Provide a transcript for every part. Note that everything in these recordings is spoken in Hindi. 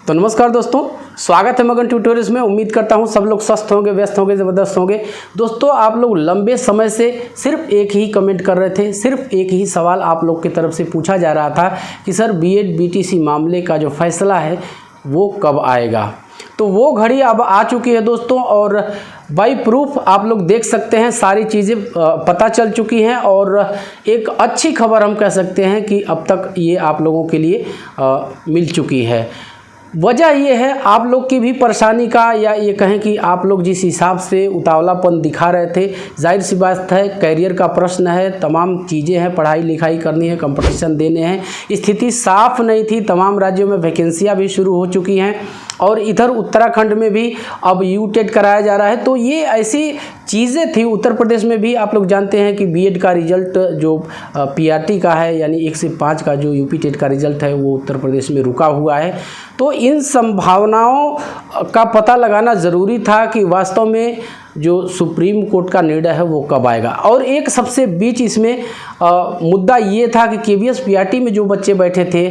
तो नमस्कार दोस्तों, स्वागत है मगन ट्यूटोरियल्स में। उम्मीद करता हूं सब लोग स्वस्थ होंगे, व्यस्त होंगे, ज़बरदस्त होंगे। दोस्तों, आप लोग लंबे समय से सिर्फ एक ही कमेंट कर रहे थे, सिर्फ एक ही सवाल आप लोग की तरफ से पूछा जा रहा था कि सर बीएड बीटीसी मामले का जो फैसला है वो कब आएगा। तो वो घड़ी अब आ चुकी है दोस्तों, और बाई प्रूफ आप लोग देख सकते हैं, सारी चीज़ें पता चल चुकी हैं। और एक अच्छी खबर हम कह सकते हैं कि अब तक ये आप लोगों के लिए मिल चुकी है। वजह ये है आप लोग की भी परेशानी का, या ये कहें कि आप लोग जिस हिसाब से उतावलापन दिखा रहे थे, जाहिर सी बात है कैरियर का प्रश्न है, तमाम चीज़ें हैं, पढ़ाई लिखाई करनी है, कंपटीशन देने हैं, स्थिति साफ नहीं थी। तमाम राज्यों में वैकेंसियाँ भी शुरू हो चुकी हैं और इधर उत्तराखंड में भी अब यूटेट कराया जा रहा है। तो ये ऐसी चीज़ें थी। उत्तर प्रदेश में भी आप लोग जानते हैं कि बीएड का रिजल्ट जो पीआरटी का है, यानी 1 से 5 का जो यूपी टेट का रिजल्ट है, वो उत्तर प्रदेश में रुका हुआ है। तो इन संभावनाओं का पता लगाना ज़रूरी था कि वास्तव में जो सुप्रीम कोर्ट का निर्णय है वो कब आएगा। और एक सबसे बीच इसमें मुद्दा ये था कि केवीएस पीआरटी में जो बच्चे बैठे थे,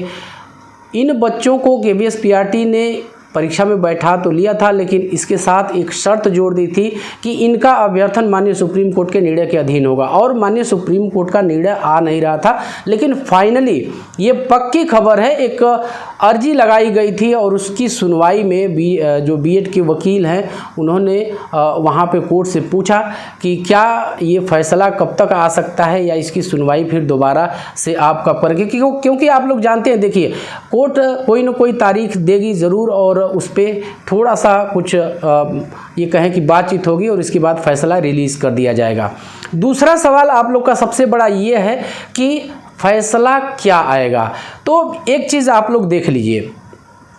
इन बच्चों को केवीएस पीआरटी ने परीक्षा में बैठा तो लिया था, लेकिन इसके साथ एक शर्त जोड़ दी थी कि इनका अभ्यर्थन माननीय सुप्रीम कोर्ट के निर्णय के अधीन होगा। और माननीय सुप्रीम कोर्ट का निर्णय आ नहीं रहा था, लेकिन फाइनली ये पक्की खबर है, एक अर्जी लगाई गई थी और उसकी सुनवाई में जो बीएड के वकील हैं उन्होंने वहाँ पे कोर्ट से पूछा कि क्या ये फैसला कब तक आ सकता है, या इसकी सुनवाई फिर दोबारा से आप कब करेंगे। क्योंकि आप लोग जानते हैं, देखिए कोर्ट कोई ना कोई तारीख देगी ज़रूर, और उस पर थोड़ा सा कुछ ये कहें कि बातचीत होगी और इसके बाद फैसला रिलीज़ कर दिया जाएगा। दूसरा सवाल आप लोग का सबसे बड़ा ये है कि फैसला क्या आएगा। तो एक चीज़ आप लोग देख लीजिए।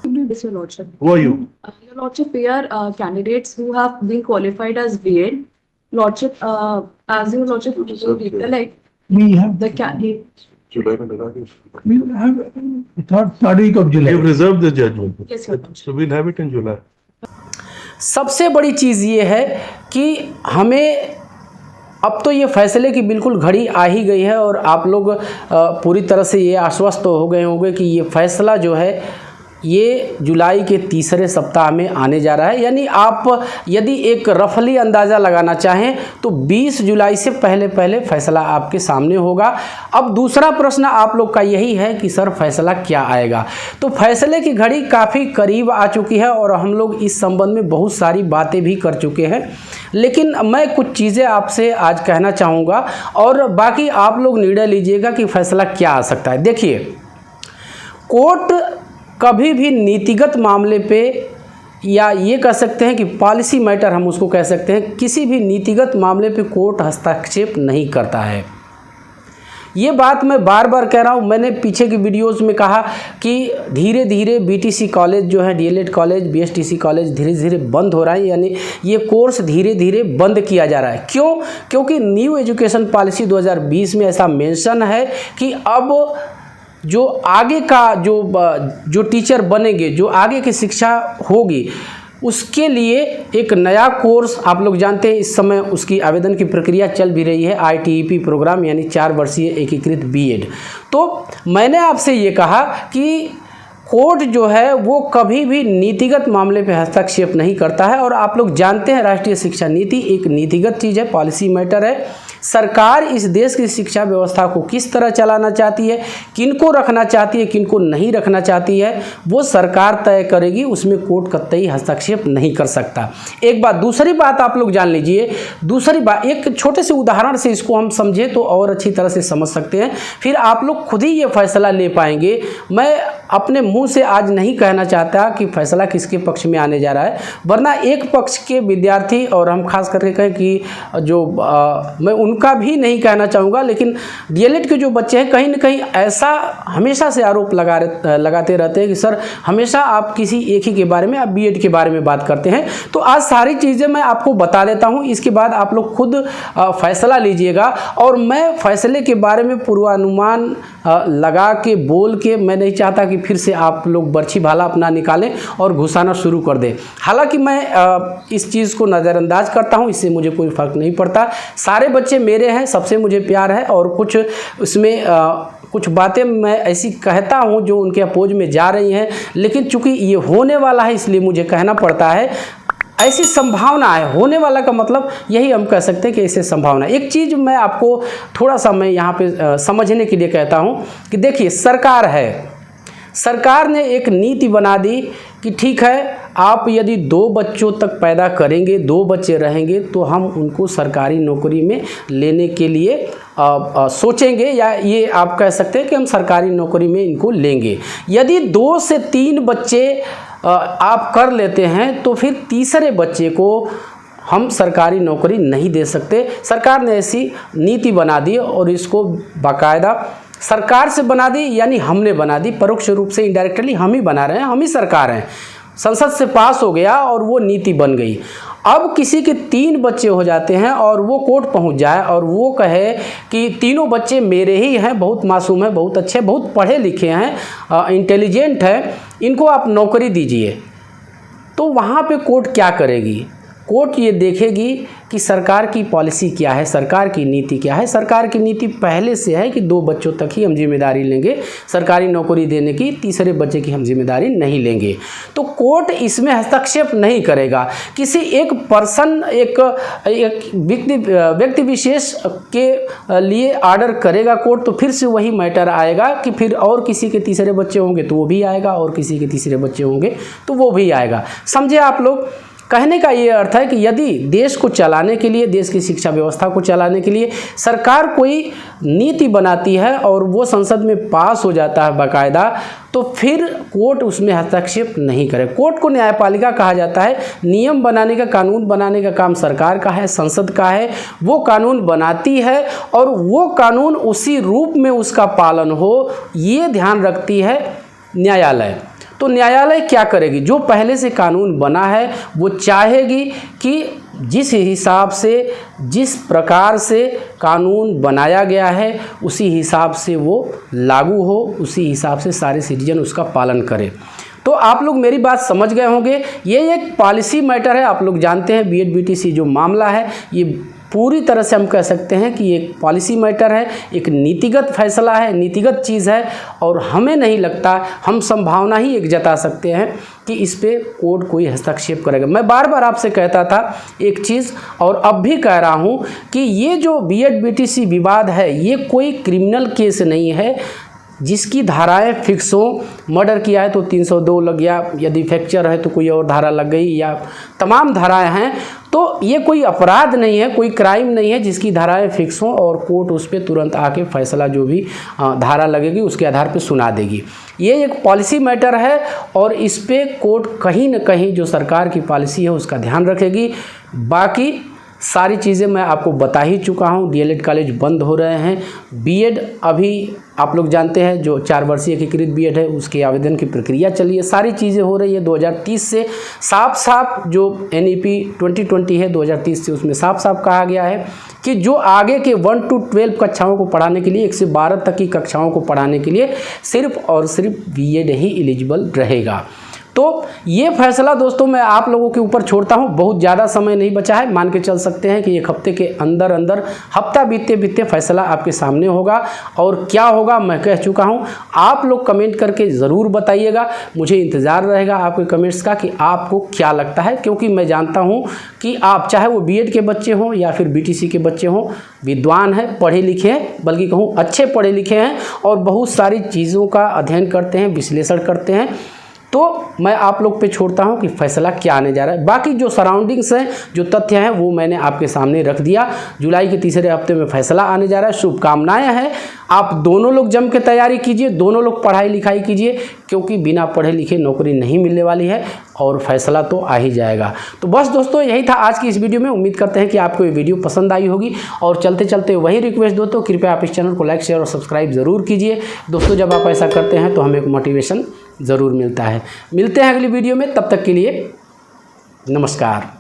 Your Lordship. Who are you? Your Lordship, we are candidates who have been qualified as BEd. Lordship, as Your Lordship, like We have the candidate. we have third week of July. You've reserved the judgment. Yes, Your Lordship. So we'll have it in July. सबसे बड़ी चीज़ ये है कि हमें अब तो ये फैसले की बिल्कुल घड़ी आ ही गई है, और आप लोग पूरी तरह से ये आश्वस्त हो गए होंगे कि ये फैसला जो है ये जुलाई के तीसरे सप्ताह में आने जा रहा है। यानी आप यदि एक रफली अंदाज़ा लगाना चाहें तो 20 जुलाई से पहले फैसला आपके सामने होगा। अब दूसरा प्रश्न आप लोग का यही है कि सर फैसला क्या आएगा। तो फैसले की घड़ी काफ़ी करीब आ चुकी है और हम लोग इस संबंध में बहुत सारी बातें भी कर चुके हैं, लेकिन मैं कुछ चीज़ें आपसे आज कहना चाहूँगा और बाकी आप लोग निर्णय लीजिएगा कि फैसला क्या आ सकता है। देखिए, कोर्ट कभी भी नीतिगत मामले पे, या ये कह सकते हैं कि पॉलिसी मैटर हम उसको कह सकते हैं, किसी भी नीतिगत मामले पे कोर्ट हस्तक्षेप नहीं करता है। ये बात मैं बार बार कह रहा हूँ। मैंने पीछे की वीडियोस में कहा कि धीरे धीरे बीटीसी कॉलेज जो है, डीएलएड कॉलेज, बीएसटीसी कॉलेज धीरे धीरे बंद हो रहा है, यानी ये कोर्स धीरे धीरे बंद किया जा रहा है। क्यों? क्योंकि न्यू एजुकेशन पॉलिसी 2020 में ऐसा मेंशन है कि अब जो आगे का जो टीचर बनेंगे, जो आगे की शिक्षा होगी, उसके लिए एक नया कोर्स, आप लोग जानते हैं इस समय उसकी आवेदन की प्रक्रिया चल भी रही है, आईटीईपी प्रोग्राम, यानी 4 वर्षीय एकीकृत बीएड। तो मैंने आपसे ये कहा कि कोर्ट जो है वो कभी भी नीतिगत मामले पे हस्तक्षेप नहीं करता है, और आप लोग जानते हैं राष्ट्रीय शिक्षा नीति एक नीतिगत चीज़ है, पॉलिसी मैटर है। सरकार इस देश की शिक्षा व्यवस्था को किस तरह चलाना चाहती है, किनको रखना चाहती है, किनको नहीं रखना चाहती है, वो सरकार तय करेगी, उसमें कोर्ट कतई हस्तक्षेप नहीं कर सकता। एक बात। दूसरी बात आप लोग जान लीजिए, दूसरी बात, एक छोटे से उदाहरण से इसको हम समझे तो और अच्छी तरह से समझ सकते हैं, फिर आप लोग खुद ही ये फैसला ले पाएंगे। मैं अपने मुंह से आज नहीं कहना चाहता कि फैसला किसके पक्ष में आने जा रहा है, वरना एक पक्ष के विद्यार्थी, और हम खास करके कहें कि जो मैं उनका भी नहीं कहना चाहूँगा, लेकिन डीएलएड के जो बच्चे हैं कहीं ना कहीं ऐसा हमेशा से आरोप लगाते रहते हैं कि सर हमेशा आप किसी एक ही के बारे में, आप बीएड के बारे में बात करते हैं। तो आज सारी चीज़ें मैं आपको बता देता हूँ, इसके बाद आप लोग खुद फैसला लीजिएगा। और मैं फैसले के बारे में पूर्वानुमान लगा के बोल के मैं नहीं चाहता कि फिर से आप लोग बर्छी भाला अपना निकालें और घुसाना शुरू कर दें। हालांकि मैं इस चीज़ को नज़रअंदाज करता हूं, इससे मुझे कोई फ़र्क नहीं पड़ता। सारे बच्चे मेरे हैं, सबसे मुझे प्यार है, और कुछ उसमें कुछ बातें मैं ऐसी कहता हूं जो उनके अपोज में जा रही हैं, लेकिन चूंकि ये होने वाला है इसलिए मुझे कहना पड़ता है। ऐसी संभावना है, होने वाला का मतलब यही हम कह सकते हैं कि ऐसे संभावना। एक चीज़ मैं आपको थोड़ा सा मैं यहाँ पे समझने के लिए कहता हूँ कि देखिए, सरकार है, सरकार ने एक नीति बना दी कि ठीक है, आप यदि 2 बच्चों तक पैदा करेंगे, 2 बच्चे रहेंगे तो हम उनको सरकारी नौकरी में लेने के लिए सोचेंगे, या ये आप कह सकते हैं कि हम सरकारी नौकरी में इनको लेंगे। यदि 2 से 3 बच्चे आप कर लेते हैं तो फिर तीसरे बच्चे को हम सरकारी नौकरी नहीं दे सकते। सरकार ने ऐसी नीति बना दी और इसको बाकायदा सरकार से बना दी, यानी हमने बना दी, परोक्ष रूप से इनडायरेक्टली हम ही बना रहे हैं, हम ही सरकार हैं। संसद से पास हो गया और वो नीति बन गई। अब किसी के 3 बच्चे हो जाते हैं और वो कोर्ट पहुंच जाए और वो कहे कि तीनों बच्चे मेरे ही हैं, बहुत मासूम हैं, बहुत अच्छे, बहुत पढ़े लिखे हैं, इंटेलिजेंट हैं, इनको आप नौकरी दीजिए, तो वहाँ पे कोर्ट क्या करेगी? कोर्ट ये देखेगी कि सरकार की पॉलिसी क्या है, सरकार की नीति क्या है। सरकार की नीति पहले से है कि 2 बच्चों तक ही हम जिम्मेदारी लेंगे, सरकारी नौकरी देने की, तीसरे बच्चे की हम जिम्मेदारी नहीं लेंगे। तो कोर्ट इसमें हस्तक्षेप नहीं करेगा। किसी एक पर्सन, एक व्यक्ति विशेष के लिए ऑर्डर करेगा कोर्ट, तो फिर से वही मैटर आएगा कि फिर और किसी के तीसरे बच्चे होंगे तो वो भी आएगा, और किसी के तीसरे बच्चे होंगे तो वो भी आएगा। समझे आप लोग? कहने का ये अर्थ है कि यदि देश को चलाने के लिए, देश की शिक्षा व्यवस्था को चलाने के लिए सरकार कोई नीति बनाती है और वो संसद में पास हो जाता है बाकायदा, तो फिर कोर्ट उसमें हस्तक्षेप नहीं करे। कोर्ट को न्यायपालिका कहा जाता है। नियम बनाने का, कानून बनाने का काम सरकार का है, संसद का है। वो कानून बनाती है और वो कानून उसी रूप में उसका पालन हो, ये ध्यान रखती है न्यायालय। तो न्यायालय क्या करेगी? जो पहले से कानून बना है वो चाहेगी कि जिस हिसाब से, जिस प्रकार से कानून बनाया गया है उसी हिसाब से वो लागू हो, उसी हिसाब से सारे सिटीजन उसका पालन करें। तो आप लोग मेरी बात समझ गए होंगे। ये एक पॉलिसी मैटर है। आप लोग जानते हैं बीएड बीटीसी जो मामला है ये पूरी तरह से हम कह सकते हैं कि एक पॉलिसी मैटर है, एक नीतिगत फैसला है, नीतिगत चीज़ है, और हमें नहीं लगता, हम संभावना ही एक जता सकते हैं कि इस पे कोर्ट कोई हस्तक्षेप करेगा। मैं बार बार आपसे कहता था एक चीज़, और अब भी कह रहा हूँ कि ये जो बीएड बीटीसी विवाद है ये कोई क्रिमिनल केस नहीं है जिसकी धाराएं फिक्स हो। मर्डर किया है तो 302 लग गया, यदि फ्रैक्चर है तो कोई और धारा लग गई, या तमाम धाराएं हैं। तो ये कोई अपराध नहीं है, कोई क्राइम नहीं है जिसकी धाराएं फिक्स हों और कोर्ट उस पर तुरंत आके फैसला जो भी धारा लगेगी उसके आधार पर सुना देगी। ये एक पॉलिसी मैटर है और इस पे कोर्ट कहीं न कहीं जो सरकार की पॉलिसी है उसका ध्यान रखेगी। बाकी सारी चीज़ें मैं आपको बता ही चुका हूँ। डीएलएड कॉलेज बंद हो रहे हैं। बीएड अभी आप लोग जानते हैं जो 4 वर्षीय एकीकृत बीएड है उसके आवेदन की प्रक्रिया चली है, सारी चीज़ें हो रही है। 2030 से साफ जो एनईपी 2020 है 2030 से उसमें साफ कहा गया है कि जो आगे के 1 to 12 कक्षाओं को पढ़ाने के लिए, 1 से 12 तक की कक्षाओं को पढ़ाने के लिए सिर्फ और सिर्फ बीएड ही एलिजिबल रहेगा। तो ये फैसला दोस्तों मैं आप लोगों के ऊपर छोड़ता हूँ। बहुत ज़्यादा समय नहीं बचा है, मान के चल सकते हैं कि 1 हफ्ते के अंदर हफ्ता बीतते फैसला आपके सामने होगा। और क्या होगा मैं कह चुका हूँ। आप लोग कमेंट करके ज़रूर बताइएगा, मुझे इंतज़ार रहेगा आपके कमेंट्स का कि आपको क्या लगता है, क्योंकि मैं जानता हूँ कि आप चाहे वो बीएड के बच्चे हों या फिर बीटीसी के बच्चे हों, विद्वान हैं, पढ़े लिखे हैं, बल्कि कहूँ अच्छे पढ़े लिखे हैं और बहुत सारी चीज़ों का अध्ययन करते हैं, विश्लेषण करते हैं। तो मैं आप लोग पे छोड़ता हूं कि फैसला क्या आने जा रहा है। बाकी जो सराउंडिंग्स हैं, जो तथ्य हैं, वो मैंने आपके सामने रख दिया। जुलाई के तीसरे हफ्ते में फैसला आने जा रहा है। शुभकामनाएं हैं। आप दोनों लोग जम के तैयारी कीजिए, दोनों लोग पढ़ाई लिखाई कीजिए, क्योंकि बिना पढ़े लिखे नौकरी नहीं मिलने वाली है और फैसला तो आ ही जाएगा। तो बस दोस्तों यही था आज की इस वीडियो में। उम्मीद करते हैं कि आपको ये वीडियो पसंद आई होगी। और चलते चलते वही रिक्वेस्ट दोस्तों, कृपया आप इस चैनल को लाइक, शेयर और सब्सक्राइब ज़रूर कीजिए। दोस्तों जब आप ऐसा करते हैं तो हमें एक मोटिवेशन ज़रूर मिलता है। मिलते हैं अगली वीडियो में, तब तक के लिए नमस्कार।